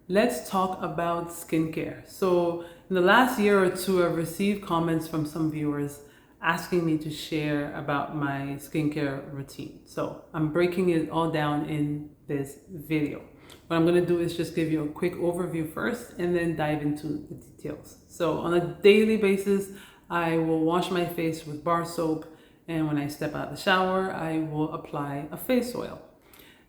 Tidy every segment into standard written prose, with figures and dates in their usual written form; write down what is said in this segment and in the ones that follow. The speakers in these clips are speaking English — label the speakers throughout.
Speaker 1: let's talk about skincare. So in the last year or two, I've received comments from some viewers asking me to share about my skincare routine. So I'm breaking it all down in this video. What I'm going to do is just give you a quick overview first and then dive into the details. So on a daily basis, I will wash my face with bar soap, and when I step out of the shower, I will apply a face oil.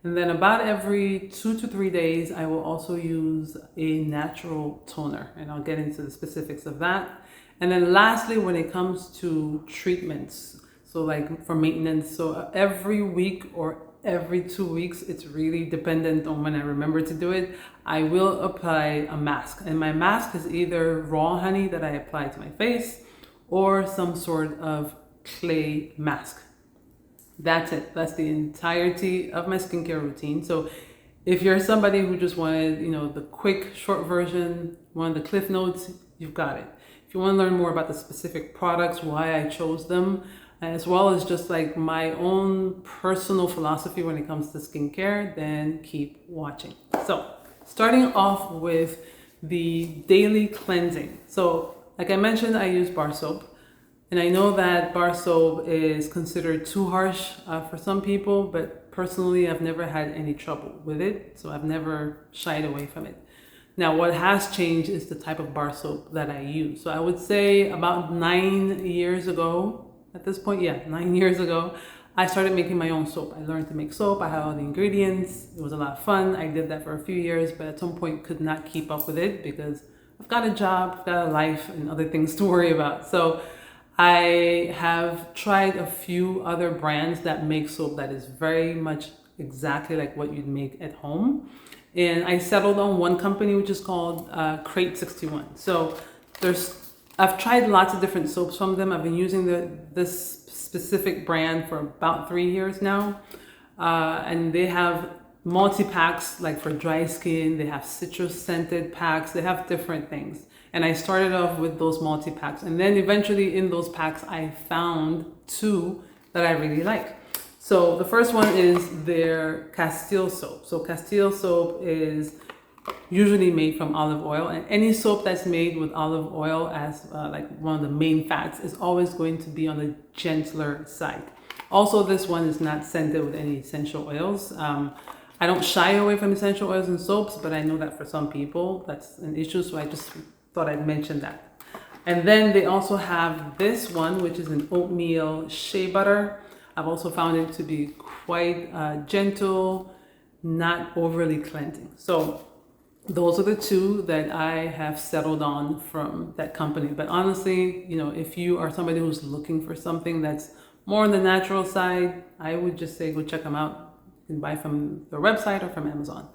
Speaker 1: And then about every 2 to 3 days, I will also use a natural toner, and I'll get into the specifics of that. And then lastly, when it comes to treatments, so like for maintenance, so every week or every 2 weeks, it's really dependent on when I remember to do it, I will apply a mask. And my mask is either raw honey that I apply to my face or some sort of clay mask. That's it. That's the entirety of my skincare routine. So if you're somebody who just wanted, the quick, short version, one of the cliff notes, you've got it. If you want to learn more about the specific products, why I chose them, as well as just like my own personal philosophy when it comes to skincare, then keep watching. So starting off with the daily cleansing. So like I mentioned, I use bar soap. And I know that bar soap is considered too harsh for some people, but personally, I've never had any trouble with it. So I've never shied away from it. Now, what has changed is the type of bar soap that I use. So I would say about 9 years ago, at this point, 9 years ago, I started making my own soap. I learned to make soap. I had all the ingredients. It was a lot of fun. I did that for a few years, but at some point could not keep up with it because I've got a job, I've got a life and other things to worry about. So I have tried a few other brands that make soap that is very much exactly like what you'd make at home. And I settled on one company, which is called Crate 61. So I've tried lots of different soaps from them. I've been using this specific brand for about 3 years now. And they have multi-packs like for dry skin. They have citrus scented packs. They have different things. And I started off with those multi-packs. And then eventually in those packs, I found two that I really like. So the first one is their castile soap. So castile soap is usually made from olive oil. And any soap that's made with olive oil as like one of the main fats is always going to be on the gentler side. Also, this one is not scented with any essential oils. I don't shy away from essential oils and soaps, but I know that for some people that's an issue. So I just thought I'd mention that. And then they also have this one, which is an oatmeal shea butter. I've also found it to be quite gentle, not overly cleansing. So those are the two that I have settled on from that company. But honestly, if you are somebody who's looking for something that's more on the natural side, I would just say go check them out. You can buy from their website or from Amazon.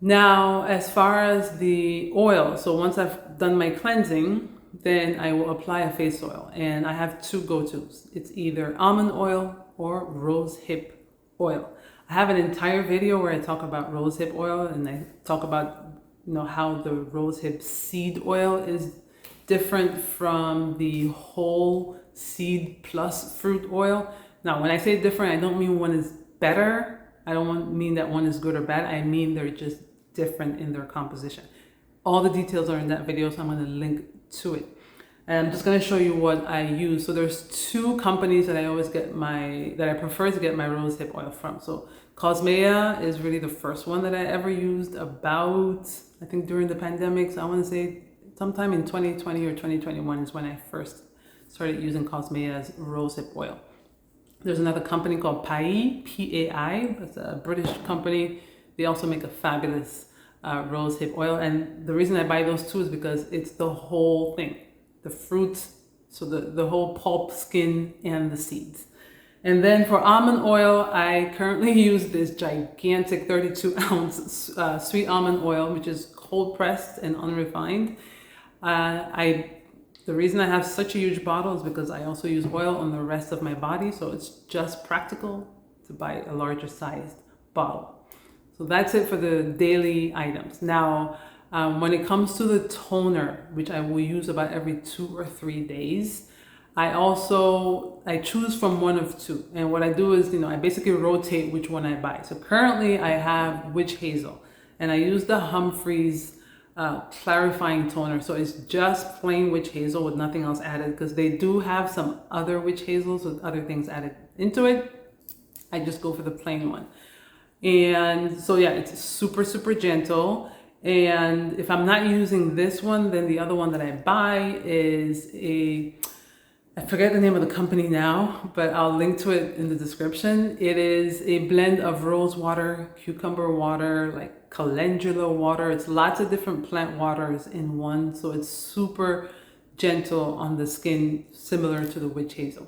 Speaker 1: Now, as far as the oil, so once I've done my cleansing, then I will apply a face oil. And I have two go-tos. It's either almond oil or rosehip oil. I have an entire video where I talk about rosehip oil, and I talk about how the rosehip seed oil is different from the whole seed plus fruit oil. Now, when I say different, I don't mean one is better. I don't mean that one is good or bad. I mean they're just different in their composition. All the details are in that video, so I'm going to link to it. And I'm just going to show you what I use. So there's two companies that I prefer to get my rosehip oil from. So Cosmea is really the first one that I ever used about, I think during the pandemic. So I want to say sometime in 2020 or 2021 is when I first started using Cosmea's rosehip oil. There's another company called Pai, P-A-I. It's a British company. They also make a fabulous rosehip oil. And the reason I buy those two is because it's the whole thing. The fruit, so the whole pulp, skin, and the seeds. And then for almond oil, I currently use this gigantic 32-ounce sweet almond oil, which is cold pressed and unrefined. The reason I have such a huge bottle is because I also use oil on the rest of my body, so it's just practical to buy a larger sized bottle. So that's it for the daily items. Now, when it comes to the toner, which I will use about every 2 or 3 days, I choose from one of two. And what I do is, I basically rotate which one I buy. So currently I have witch hazel. and I use the Humphreys clarifying toner. So it's just plain witch hazel with nothing else added, because they do have some other witch hazels with other things added into it. I just go for the plain one. And so yeah, it's super, super gentle. And if I'm not using this one, then the other one that I buy is I forget the name of the company now, but I'll link to it in the description. It is a blend of rose water, cucumber water, like calendula water. It's lots of different plant waters in one. So it's super gentle on the skin, similar to the witch hazel.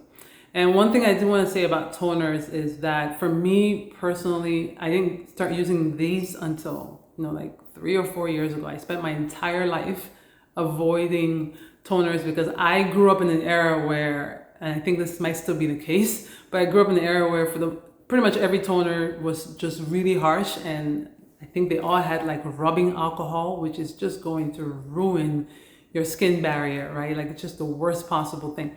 Speaker 1: And one thing I do want to say about toners is that for me personally, I didn't start using these until, like 3 or 4 years ago. I spent my entire life avoiding toners because I grew up in an era where, and I think this might still be the case, but I grew up in an era where pretty much every toner was just really harsh, and I think they all had like rubbing alcohol, which is just going to ruin your skin barrier, right? Like it's just the worst possible thing.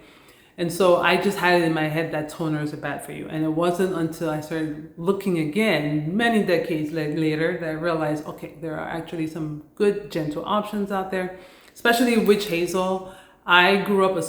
Speaker 1: And so I just had it in my head that toners are bad for you. And it wasn't until I started looking again, many decades later, that I realized, okay, there are actually some good gentle options out there, especially witch hazel. I grew up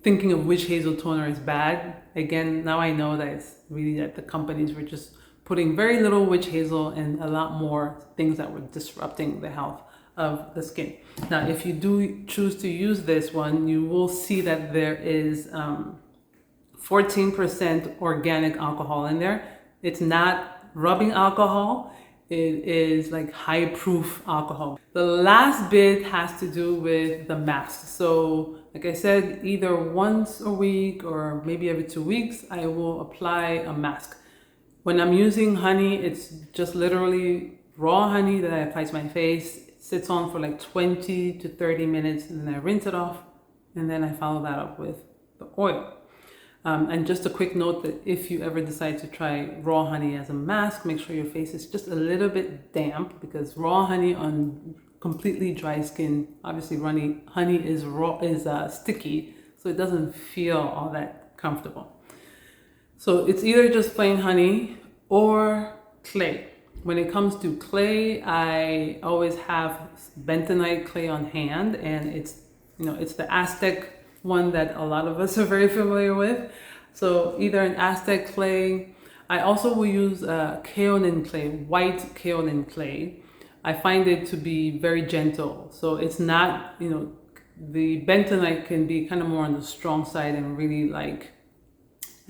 Speaker 1: thinking of witch hazel toner as bad. Again, now I know that it's really that the companies were just putting very little witch hazel and a lot more things that were disrupting the health of the skin. Now, if you do choose to use this one, you will see that there is 14% organic alcohol in there. It's not rubbing alcohol. It is like high proof alcohol. The last bit has to do with the mask. So like I said, either once a week or maybe every 2 weeks, I will apply a mask. When I'm using honey, it's just literally raw honey that I apply to my face. It sits on for like 20 to 30 minutes, and then I rinse it off, and then I follow that up with the oil. And just a quick note that if you ever decide to try raw honey as a mask, make sure your face is just a little bit damp, because raw honey on completely dry skin, obviously honey is sticky, so it doesn't feel all that comfortable. So it's either just plain honey or clay. When it comes to clay, I always have bentonite clay on hand, and it's the Aztec one that a lot of us are very familiar with. So either an Aztec clay. I also will use kaolin clay, white kaolin clay. I find it to be very gentle. So it's not, the bentonite can be kind of more on the strong side, and really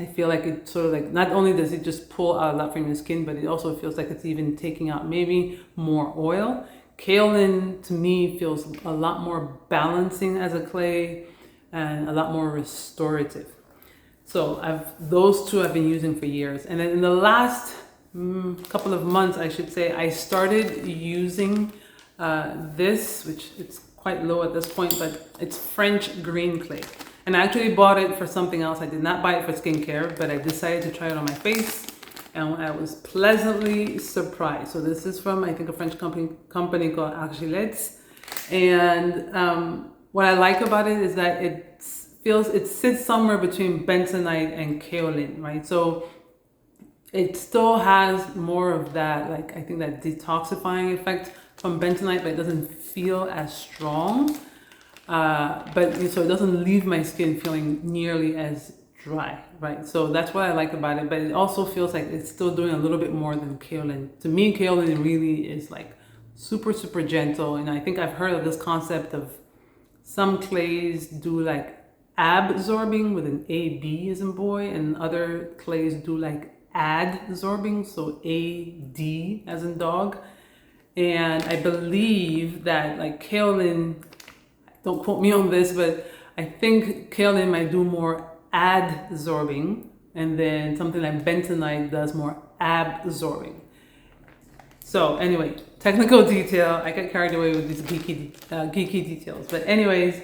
Speaker 1: I feel like it sort of not only does it just pull out a lot from your skin, but it also feels like it's even taking out maybe more oil. Kaolin to me feels a lot more balancing as a clay and a lot more restorative. So those two I've been using for years. And then in the last couple of months, I should say, I started using this, which it's quite low at this point, but it's French green clay. And I actually bought it for something else. I did not buy it for skincare, but I decided to try it on my face, and I was pleasantly surprised. So this is from, I think, a French company called Argilettes. And what I like about it is that it sits somewhere between bentonite and kaolin, right? So it still has more of that, I think that detoxifying effect from bentonite, but it doesn't feel as strong. So it doesn't leave my skin feeling nearly as dry, right? So that's what I like about it, but it also feels like it's still doing a little bit more than kaolin. To me, kaolin really is super, super gentle. And I think I've heard of this concept of some clays do absorbing with an A-B as in boy, and other clays do adsorbing, so A-D as in dog. And I believe that kaolin, don't quote me on this, but I think kaolin might do more adsorbing, and then something like bentonite does more absorbing. So anyway, technical detail. I get carried away with these geeky details. But anyways,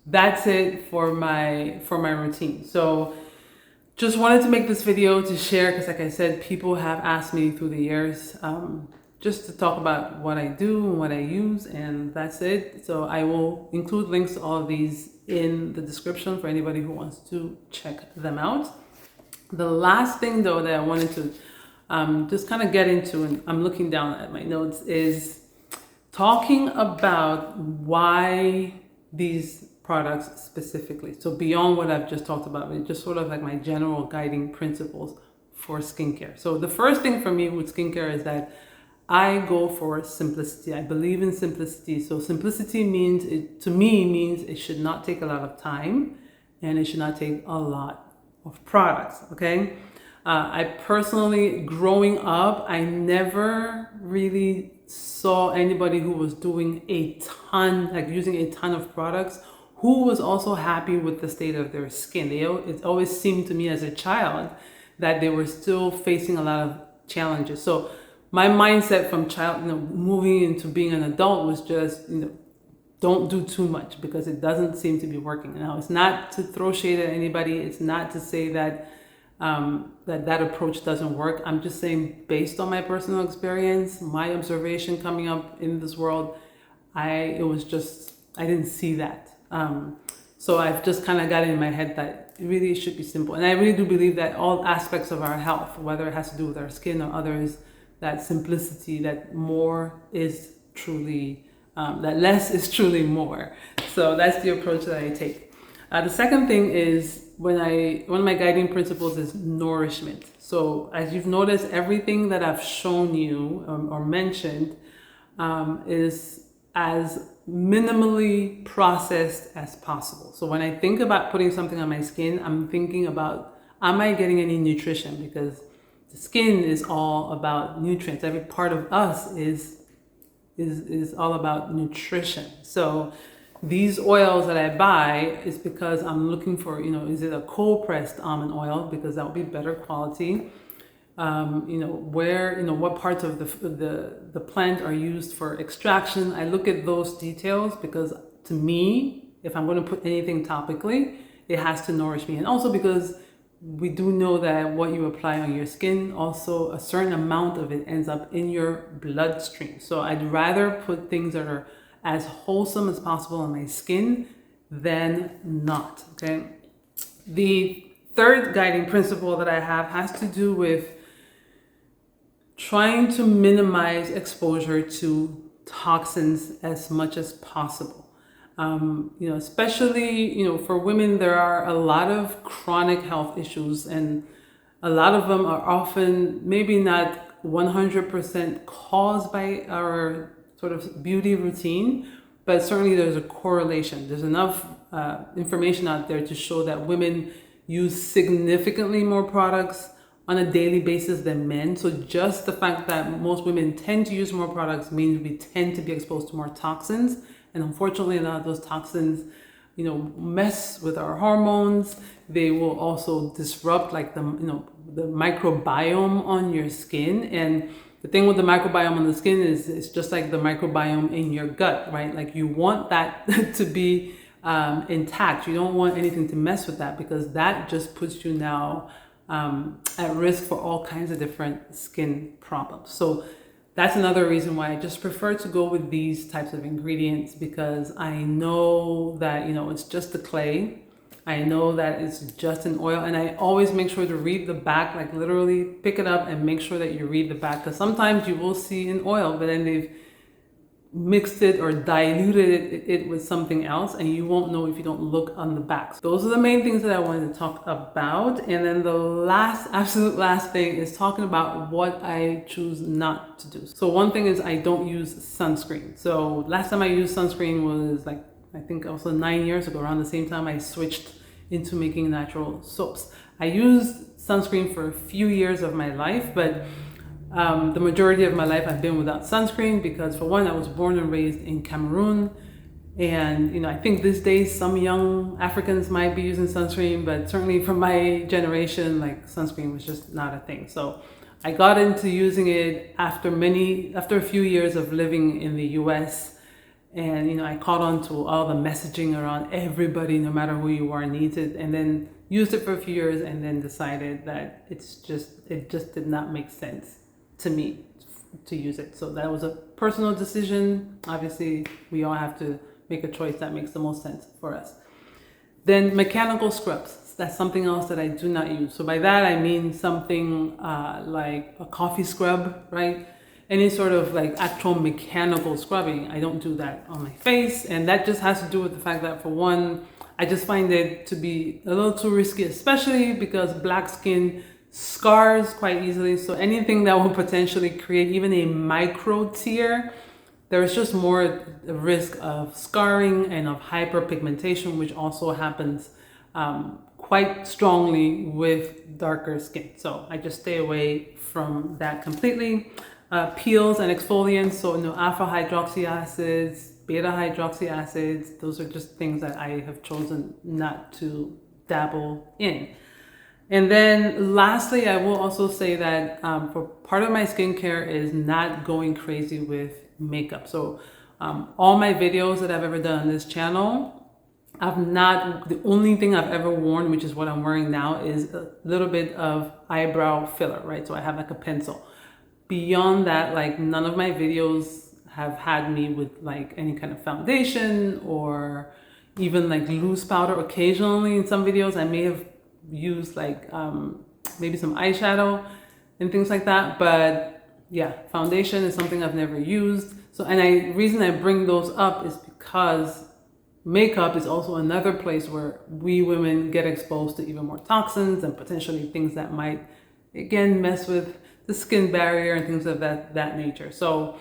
Speaker 1: that's it for my routine. So just wanted to make this video to share, because like I said, people have asked me through the years just to talk about what I do and what I use, and that's it. So I will include links to all of these in the description for anybody who wants to check them out. The last thing though that I wanted to just kind of get into, and I'm looking down at my notes, is talking about why these products specifically. So beyond what I've just talked about, but just sort of like my general guiding principles for skincare. So the first thing for me with skincare is that I go for simplicity. I believe in simplicity. So simplicity means, to me, means it should not take a lot of time and it should not take a lot of products, okay? I personally, growing up, I never really saw anybody who was doing a ton, like using a ton of products, who was also happy with the state of their skin. It always seemed to me as a child that they were still facing a lot of challenges. So my mindset from child, moving into being an adult was just, don't do too much because it doesn't seem to be working. Now, it's not to throw shade at anybody. It's not to say that that approach doesn't work. I'm just saying, based on my personal experience, my observation coming up in this world, I didn't see that. So I've just kind of got it in my head that it really should be simple. And I really do believe that all aspects of our health, whether it has to do with our skin or others, that simplicity, that more is truly, that less is truly more. So that's the approach that I take. The second thing is, one of my guiding principles is nourishment. So as you've noticed, everything that I've shown you or mentioned is as minimally processed as possible. So when I think about putting something on my skin, I'm thinking about, am I getting any nutrition? Because the skin is all about nutrients. Every part of us is all about nutrition. So these oils that I buy is because I'm looking for, is it a cold pressed almond oil? Because that would be better quality. What parts of the plant are used for extraction. I look at those details because, to me, if I'm going to put anything topically, it has to nourish me. And also because we do know that what you apply on your skin, also a certain amount of it ends up in your bloodstream. So I'd rather put things that are as wholesome as possible on my skin than not, okay? The third guiding principle that I have has to do with trying to minimize exposure to toxins as much as possible. Especially, for women, there are a lot of chronic health issues, and a lot of them are often maybe not 100% caused by our sort of beauty routine, but certainly there's a correlation. There's enough information out there to show that women use significantly more products on a daily basis than men. So just the fact that most women tend to use more products means we tend to be exposed to more toxins. And unfortunately, a lot of those toxins, mess with our hormones. They will also disrupt like the microbiome on your skin. And the thing with the microbiome on the skin is it's just like the microbiome in your gut, right? Like you want that to be intact. You don't want anything to mess with that, because that just puts you now at risk for all kinds of different skin problems. So that's another reason why I just prefer to go with these types of ingredients, because I know that, it's just the clay. I know that it's just an oil, and I always make sure to read the back, like literally pick it up and make sure that you read the back, because sometimes you will see an oil, but then they've mixed it or diluted it with something else, and you won't know if you don't look on the back. So those are the main things that I wanted to talk about. And then the absolute last thing is talking about what I choose not to do. So one thing is I don't use sunscreen. So last time I used sunscreen was I think also 9 years ago, around the same time I switched into making natural soaps. I used sunscreen for a few years of my life, but the majority of my life I've been without sunscreen because, for one, I was born and raised in Cameroon. And, I think these days some young Africans might be using sunscreen, but certainly for my generation, sunscreen was just not a thing. So I got into using it after a few years of living in the US. And, I caught on to all the messaging around everybody, no matter who you are, needs it. And then used it for a few years and then decided that it just did not make sense to me to use it. So that was a personal decision. Obviously, we all have to make a choice that makes the most sense for us. Then mechanical scrubs, that's something else that I do not use. So by that I mean something like a coffee scrub, right? Any sort of like actual mechanical scrubbing, I don't do that on my face. And that just has to do with the fact that, for one, I just find it to be a little too risky, especially because black skin scars quite easily. So anything that will potentially create even a micro tear, there's just more risk of scarring and of hyperpigmentation, which also happens quite strongly with darker skin. So I just stay away from that completely. Peels and exfoliants, so no alpha hydroxy acids, beta hydroxy acids, those are just things that I have chosen not to dabble in. And then lastly, I will also say that for part of my skincare is not going crazy with makeup. So all my videos that I've ever done on this channel, the only thing I've ever worn, which is what I'm wearing now, is a little bit of eyebrow filler, right? So I have like a pencil. Beyond that, like, none of my videos have had me with like any kind of foundation or even like loose powder. Occasionally in some videos I may have used like maybe some eyeshadow and things like that, but yeah, foundation is something I've never used. So, and the reason I bring those up is because makeup is also another place where we women get exposed to even more toxins and potentially things that might, again, mess with the skin barrier and things of that nature. So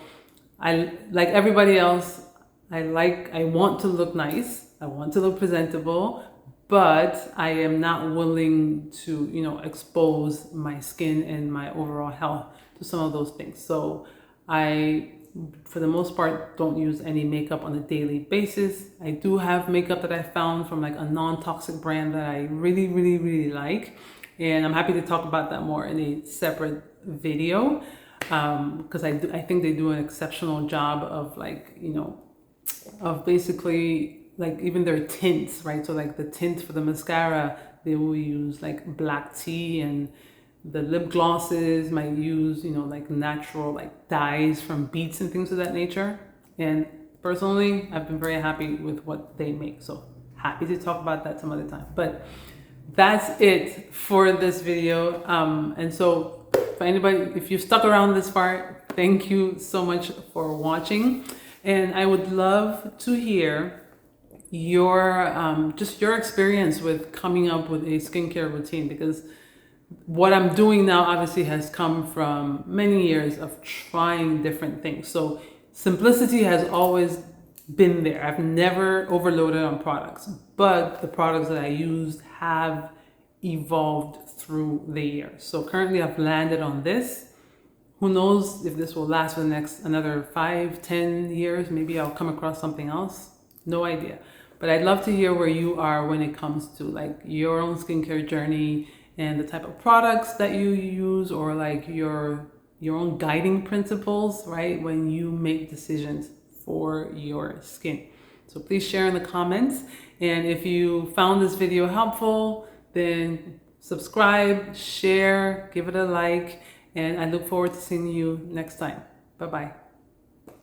Speaker 1: I, like everybody else, I want to look nice, I want to look presentable, but I am not willing to, you know, expose my skin and my overall health to some of those things. So I, for the most part, don't use any makeup on a daily basis. I do have makeup that I found from like a non-toxic brand that I really, really, really like. And I'm happy to talk about that more in a separate video, because I think they do an exceptional job of, like, you know, of basically like even their tints, right? So like the tint for the mascara, they will use like black tea, and the lip glosses might use, you know, like natural like dyes from beets and things of that nature. And personally, I've been very happy with what they make. So happy to talk about that some other time. But that's it for this video. And so for anybody, if you've stuck around this far, thank you so much for watching. And I would love to hear your just your experience with coming up with a skincare routine, because what I'm doing now obviously has come from many years of trying different things. So simplicity has always been there. I've never overloaded on products, but the products that I used have evolved through the years. So currently I've landed on this. Who knows if this will last for the next another 5-10 years. Maybe I'll come across something else. No idea. But I'd love to hear where you are when it comes to like your own skincare journey and the type of products that you use, or like your own guiding principles, right? When you make decisions for your skin. So please share in the comments. And if you found this video helpful, then subscribe, share, give it a like, and I look forward to seeing you next time. Bye-bye.